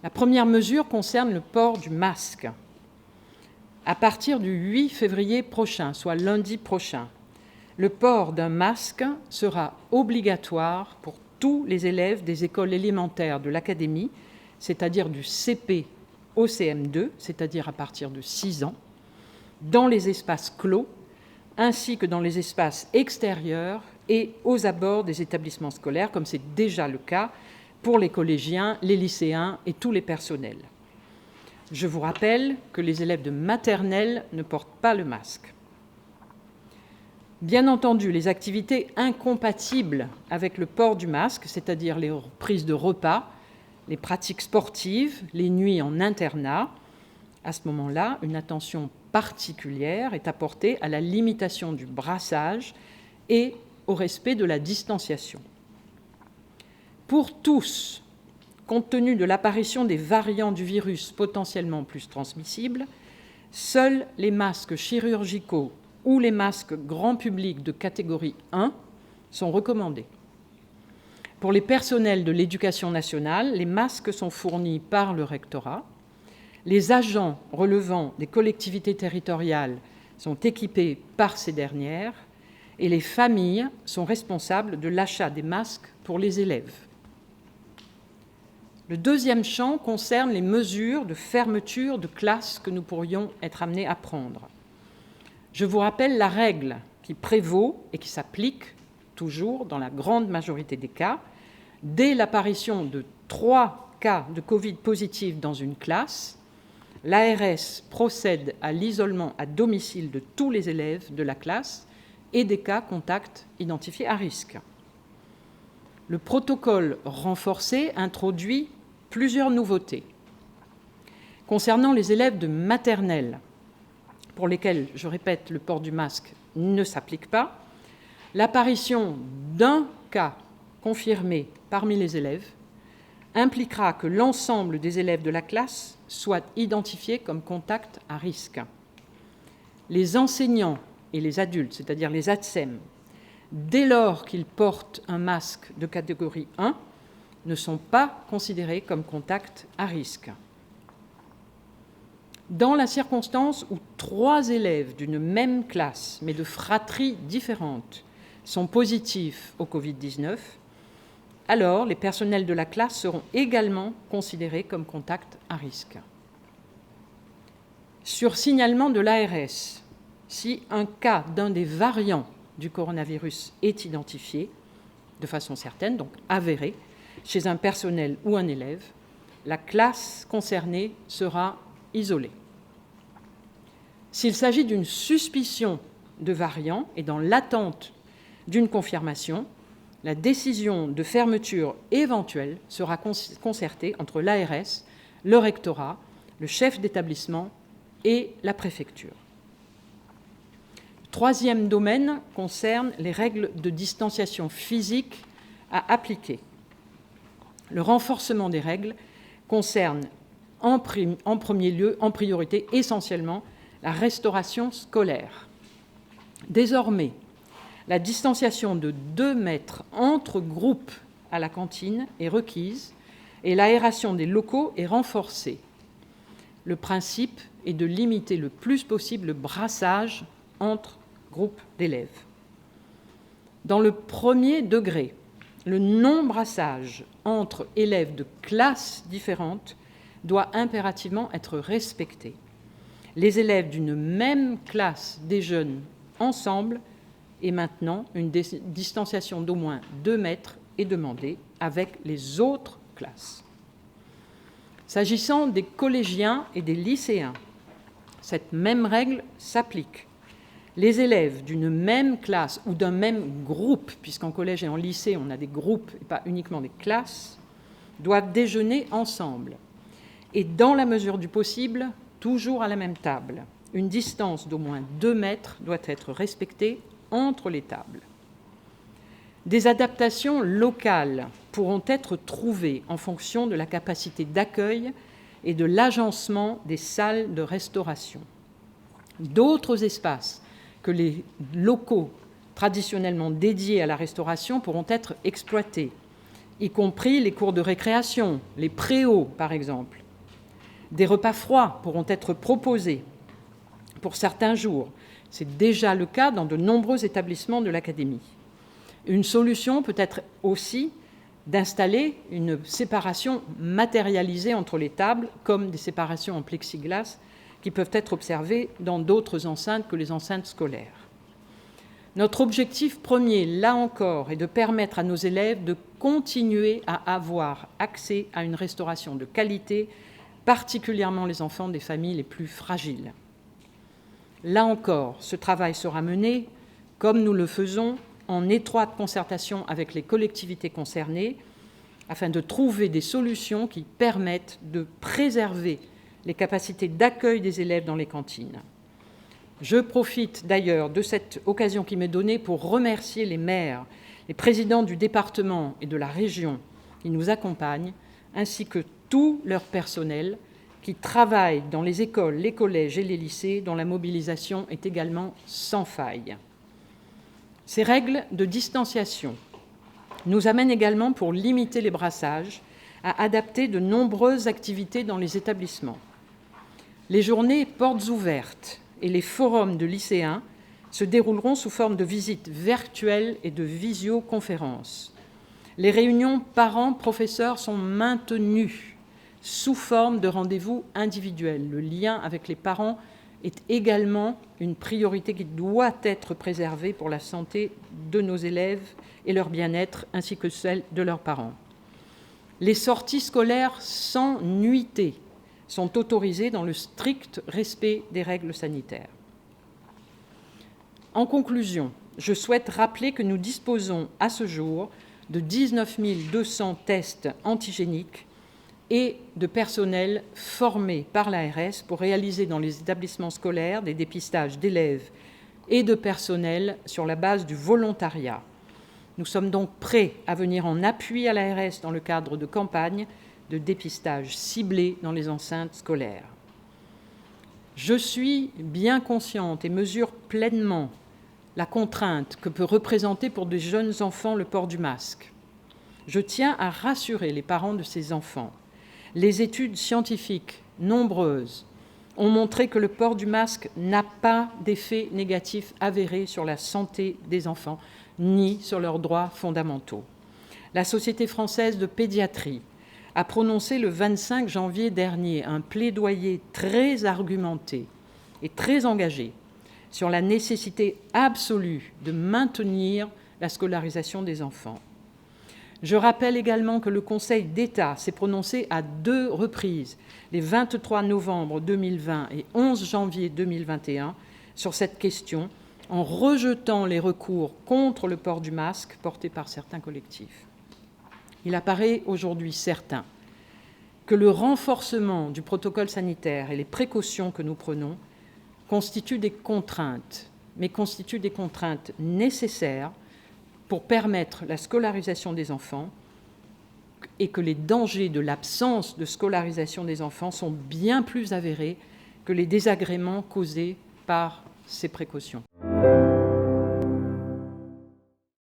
La première mesure concerne le port du masque. À partir du 8 février prochain, soit lundi prochain, le port d'un masque sera obligatoire pour tous les élèves des écoles élémentaires de l'académie, c'est-à-dire du CP au CM2, c'est-à-dire à partir de 6 ans, dans les espaces clos, ainsi que dans les espaces extérieurs et aux abords des établissements scolaires, comme c'est déjà le cas pour les collégiens, les lycéens et tous les personnels. Je vous rappelle que les élèves de maternelle ne portent pas le masque. Bien entendu, les activités incompatibles avec le port du masque, c'est-à-dire les prises de repas, les pratiques sportives, les nuits en internat, à ce moment-là, une attention particulière est apportée à la limitation du brassage et au respect de la distanciation. Pour tous, compte tenu de l'apparition des variants du virus potentiellement plus transmissibles, seuls les masques chirurgicaux ou les masques grand public de catégorie 1 sont recommandés. Pour les personnels de l'éducation nationale, les masques sont fournis par le rectorat. Les agents relevant des collectivités territoriales sont équipés par ces dernières et les familles sont responsables de l'achat des masques pour les élèves. Le deuxième champ concerne les mesures de fermeture de classes que nous pourrions être amenés à prendre. Je vous rappelle la règle qui prévaut et qui s'applique toujours dans la grande majorité des cas. Dès l'apparition de 3 cas de Covid positifs dans une classe, l'ARS procède à l'isolement à domicile de tous les élèves de la classe et des cas contacts identifiés à risque. Le protocole renforcé introduit plusieurs nouveautés. Concernant les élèves de maternelle, pour lesquels, je répète, le port du masque ne s'applique pas, l'apparition d'un cas confirmé parmi les élèves impliquera que l'ensemble des élèves de la classe soient identifiés comme contacts à risque. Les enseignants et les adultes, c'est-à-dire les ATSEM, dès lors qu'ils portent un masque de catégorie 1, ne sont pas considérés comme contacts à risque. Dans la circonstance où 3 élèves d'une même classe, mais de fratries différentes, sont positifs au Covid-19, alors les personnels de la classe seront également considérés comme contacts à risque. Sur signalement de l'ARS, si un cas d'un des variants du coronavirus est identifié, de façon certaine, donc avéré, chez un personnel ou un élève, la classe concernée sera isolée. S'il s'agit d'une suspicion de variant et dans l'attente d'une confirmation, la décision de fermeture éventuelle sera concertée entre l'ARS, le rectorat, le chef d'établissement et la préfecture. Le troisième domaine concerne les règles de distanciation physique à appliquer. Le renforcement des règles concerne en premier lieu, en priorité, essentiellement, la restauration scolaire. Désormais, la distanciation de 2 mètres entre groupes à la cantine est requise et l'aération des locaux est renforcée. Le principe est de limiter le plus possible le brassage entre groupes d'élèves. Dans le premier degré, le non-brassage entre élèves de classes différentes doit impérativement être respecté. Les élèves d'une même classe déjeunent ensemble et maintenant une distanciation d'au moins 2 mètres est demandée avec les autres classes. S'agissant des collégiens et des lycéens, cette même règle s'applique. Les élèves d'une même classe ou d'un même groupe, puisqu'en collège et en lycée, on a des groupes et pas uniquement des classes, doivent déjeuner ensemble. Et dans la mesure du possible, toujours à la même table. Une distance d'au moins 2 mètres doit être respectée entre les tables. Des adaptations locales pourront être trouvées en fonction de la capacité d'accueil et de l'agencement des salles de restauration. D'autres espaces que les locaux traditionnellement dédiés à la restauration pourront être exploités. y compris les cours de récréation, les préaux par exemple. Des repas froids pourront être proposés pour certains jours. C'est déjà le cas dans de nombreux établissements de l'académie. Une solution peut être aussi d'installer une séparation matérialisée entre les tables, comme des séparations en plexiglas qui peuvent être observées dans d'autres enceintes que les enceintes scolaires. Notre objectif premier, là encore, est de permettre à nos élèves de continuer à avoir accès à une restauration de qualité, particulièrement les enfants des familles les plus fragiles. Là encore, ce travail sera mené, comme nous le faisons, en étroite concertation avec les collectivités concernées, afin de trouver des solutions qui permettent de préserver les capacités d'accueil des élèves dans les cantines. Je profite d'ailleurs de cette occasion qui m'est donnée pour remercier les maires, les présidents du département et de la région qui nous accompagnent, ainsi que tout leur personnel qui travaille dans les écoles, les collèges et les lycées, dont la mobilisation est également sans faille. Ces règles de distanciation nous amènent également, pour limiter les brassages, à adapter de nombreuses activités dans les établissements. Les journées portes ouvertes et les forums de lycéens se dérouleront sous forme de visites virtuelles et de visioconférences. Les réunions parents-professeurs sont maintenues sous forme de rendez-vous individuels. Le lien avec les parents est également une priorité qui doit être préservée pour la santé de nos élèves et leur bien-être, ainsi que celle de leurs parents. Les sorties scolaires sans nuitée sont autorisées dans le strict respect des règles sanitaires. En conclusion, je souhaite rappeler que nous disposons à ce jour de 19 200 tests antigéniques et de personnel formé par l'ARS pour réaliser dans les établissements scolaires des dépistages d'élèves et de personnel sur la base du volontariat. Nous sommes donc prêts à venir en appui à l'ARS dans le cadre de campagnes de dépistage ciblées dans les enceintes scolaires. Je suis bien consciente et mesure pleinement la contrainte que peut représenter pour de jeunes enfants le port du masque. Je tiens à rassurer les parents de ces enfants. Les études scientifiques nombreuses ont montré que le port du masque n'a pas d'effet négatif avéré sur la santé des enfants, ni sur leurs droits fondamentaux. La Société française de pédiatrie a prononcé le 25 janvier dernier un plaidoyer très argumenté et très engagé sur la nécessité absolue de maintenir la scolarisation des enfants. Je rappelle également que le Conseil d'État s'est prononcé à 2 reprises, les 23 novembre 2020 et 11 janvier 2021, sur cette question, en rejetant les recours contre le port du masque portés par certains collectifs. Il apparaît aujourd'hui certain que le renforcement du protocole sanitaire et les précautions que nous prenons constituent des contraintes, mais constituent des contraintes nécessaires pour permettre la scolarisation des enfants et que les dangers de l'absence de scolarisation des enfants sont bien plus avérés que les désagréments causés par ces précautions.